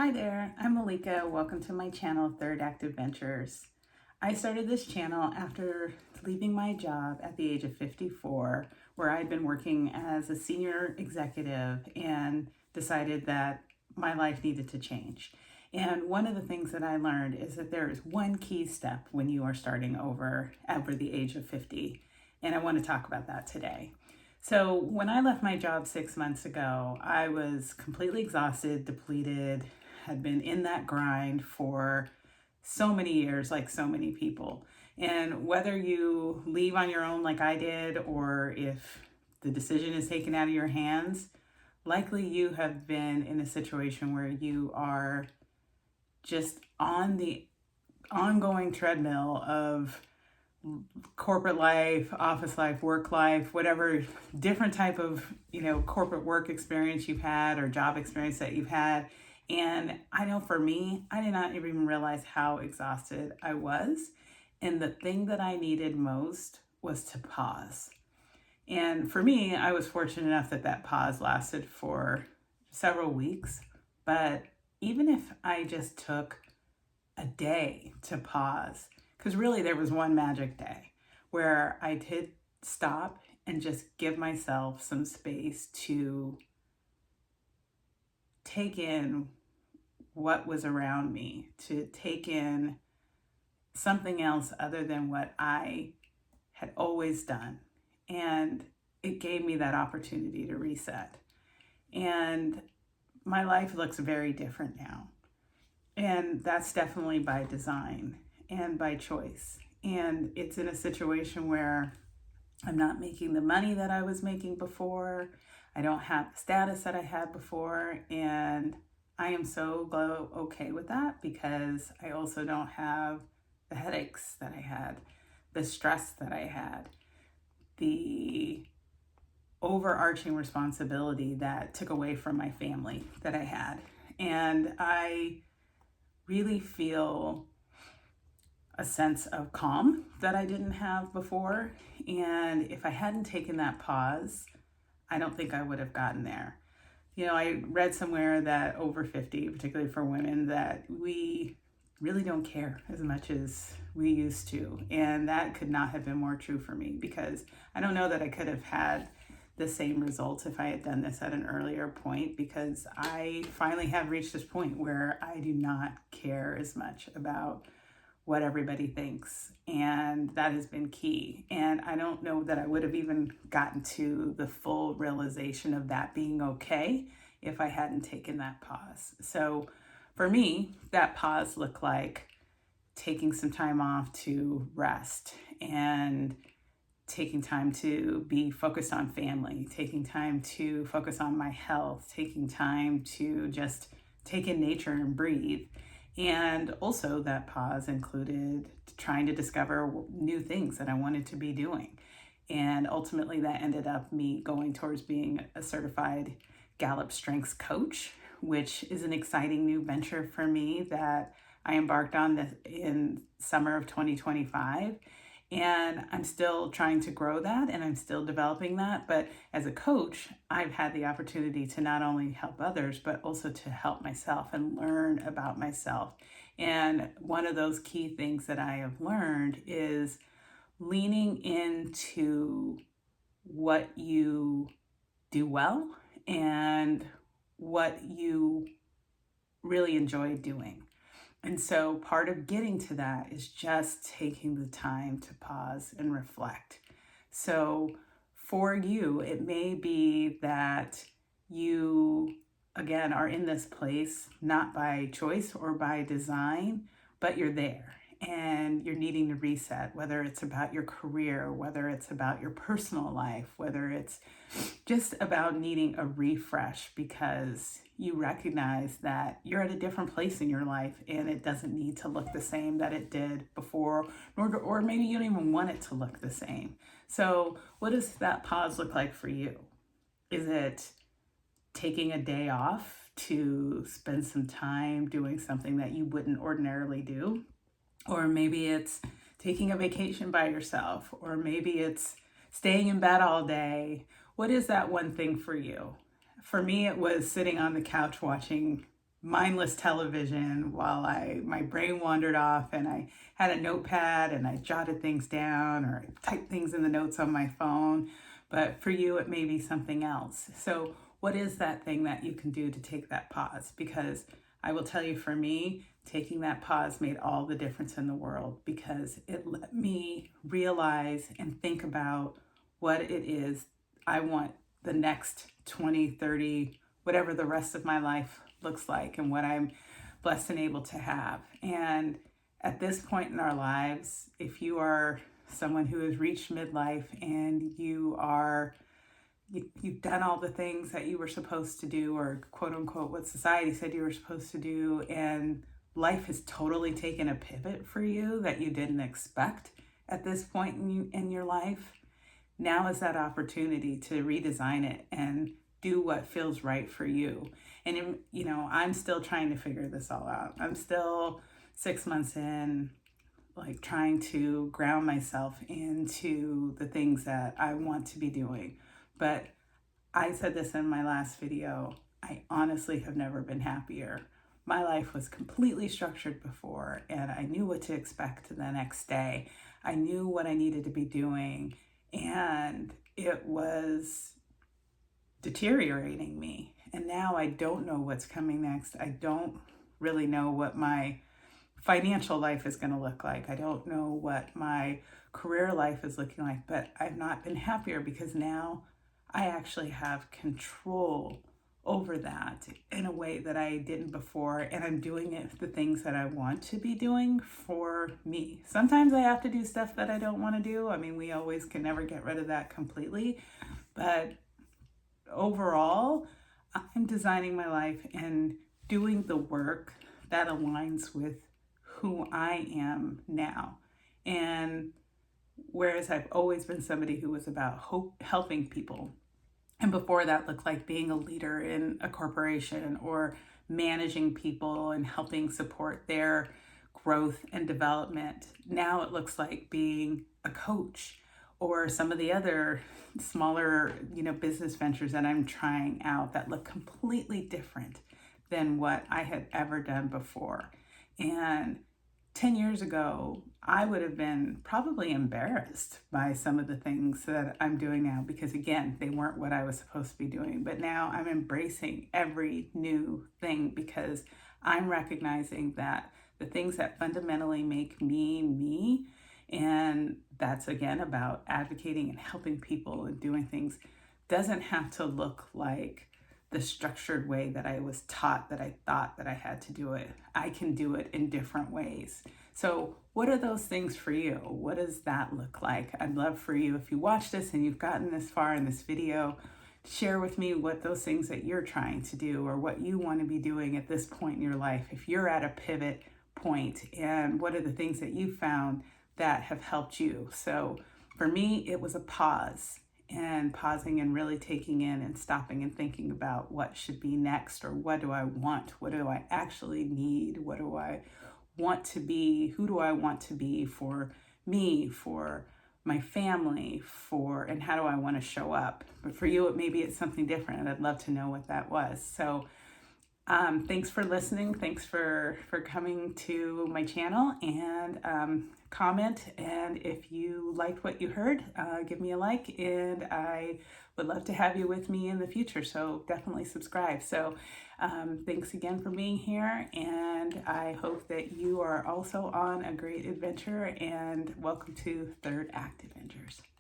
Hi there, I'm Malika. Welcome to my channel, Third Act Adventures. I started this channel after leaving my job at the age of 54, where I'd been working as a senior executive and decided that my life needed to change. And one of the things that I learned is that there is one key step when you are starting over the age of 50. And I want to talk about that today. So when I left my job 6 months ago, I was completely exhausted, depleted, had been in that grind for so many years, like so many people. And whether you leave on your own like I did, or if the decision is taken out of your hands, likely you have been in a situation where you are just on the ongoing treadmill of corporate life, office life, work life, whatever different type of, corporate work experience you've had or job experience that you've had. And I know for me, I did not even realize how exhausted I was. And the thing that I needed most was to pause. And for me, I was fortunate enough that that pause lasted for several weeks. But even if I just took a day to pause, because really there was one magic day where I did stop and just give myself some space to take in what was around me, to take in something else other than what I had always done. And it gave me that opportunity to reset. And my life looks very different now. And that's definitely by design and by choice. And it's in a situation where I'm not making the money that I was making before. I don't have the status that I had before. And I am so okay with that, because I also don't have the headaches that I had, the stress that I had, the overarching responsibility that took away from my family that I had. And I really feel a sense of calm that I didn't have before. And if I hadn't taken that pause, I don't think I would have gotten there. I read somewhere that over 50, particularly for women, that we really don't care as much as we used to. And that could not have been more true for me, because I don't know that I could have had the same results if I had done this at an earlier point, because I finally have reached this point where I do not care as much about what everybody thinks. And that has been key. And I don't know that I would have even gotten to the full realization of that being okay if I hadn't taken that pause. So for me, that pause looked like taking some time off to rest, and taking time to be focused on family, taking time to focus on my health, taking time to just take in nature and breathe. And also that pause included trying to discover new things that I wanted to be doing. And ultimately that ended up me going towards being a certified Gallup Strengths coach, which is an exciting new venture for me that I embarked on in summer of 2025. And I'm still trying to grow that, and I'm still developing that. But as a coach, I've had the opportunity to not only help others, but also to help myself and learn about myself. And one of those key things that I have learned is leaning into what you do well and what you really enjoy doing. And so part of getting to that is just taking the time to pause and reflect. So for you, it may be that you, again, are in this place not by choice or by design, but you're there and you're needing to reset, whether it's about your career, whether it's about your personal life, whether it's just about needing a refresh, because you recognize that you're at a different place in your life and it doesn't need to look the same that it did before, or maybe you don't even want it to look the same. So what does that pause look like for you? Is it taking a day off to spend some time doing something that you wouldn't ordinarily do? Or maybe it's taking a vacation by yourself, or maybe it's staying in bed all day. What is that one thing for you? For me, it was sitting on the couch watching mindless television while my brain wandered off, and I had a notepad and I jotted things down or I typed things in the notes on my phone. But for you, it may be something else. So what is that thing that you can do to take that pause? Because I will tell you, for me, taking that pause made all the difference in the world, because it let me realize and think about what it is I want the next 20, 30, whatever the rest of my life looks like, and what I'm blessed and able to have. And at this point in our lives, if you are someone who has reached midlife and you've done all the things that you were supposed to do, or quote unquote what society said you were supposed to do, and life has totally taken a pivot for you that you didn't expect at this point in your life, now is that opportunity to redesign it and do what feels right for you. And I'm still trying to figure this all out. I'm still 6 months in, like trying to ground myself into the things that I want to be doing. But I said this in my last video, I honestly have never been happier. My life was completely structured before, and I knew what to expect the next day. I knew what I needed to be doing, and it was deteriorating me. And now I don't know what's coming next. I don't really know what my financial life is going to look like. I don't know what my career life is looking like, but I've not been happier because now I actually have control over that in a way that I didn't before, and I'm doing it, the things that I want to be doing for me. Sometimes I have to do stuff that I don't want to do. I mean, we always can never get rid of that completely, but overall, I'm designing my life and doing the work that aligns with who I am now. And whereas I've always been somebody who was about helping people, and before that looked like being a leader in a corporation or managing people and helping support their growth and development, now it looks like being a coach, or some of the other smaller, business ventures that I'm trying out that look completely different than what I had ever done before. And 10 years ago, I would have been probably embarrassed by some of the things that I'm doing now, because again, they weren't what I was supposed to be doing. But now I'm embracing every new thing, because I'm recognizing that the things that fundamentally make me me, and that's again about advocating and helping people and doing things, doesn't have to look like the structured way that I was taught, that I thought that I had to do it. I can do it in different ways. So what are those things for you? What does that look like? I'd love for you, if you watch this and you've gotten this far in this video, share with me what those things that you're trying to do, or what you want to be doing at this point in your life. If you're at a pivot point, and what are the things that you found that have helped you? So for me, it was a pause, and pausing and really taking in and stopping and thinking about what should be next, or what do I want? What do I actually need? What do I want to be? Who do I want to be for me, for my family, and how do I want to show up? But for you, maybe it's something different, and I'd love to know what that was. So thanks for listening. Thanks for coming to my channel, and comment. And if you liked what you heard, give me a like, and I would love to have you with me in the future. So definitely subscribe. So thanks again for being here, and I hope that you are also on a great adventure, and welcome to Third Act Adventures.